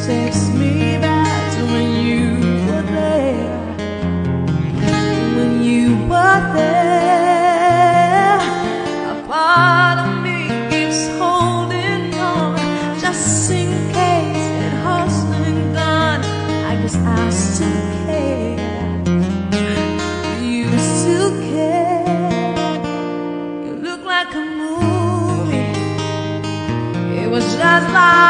takes me back to when you were there. When you were there, a part of me keeps holding on, just in case it hasn't gone. I guess I still care. You still care. You look like a movie. It was just like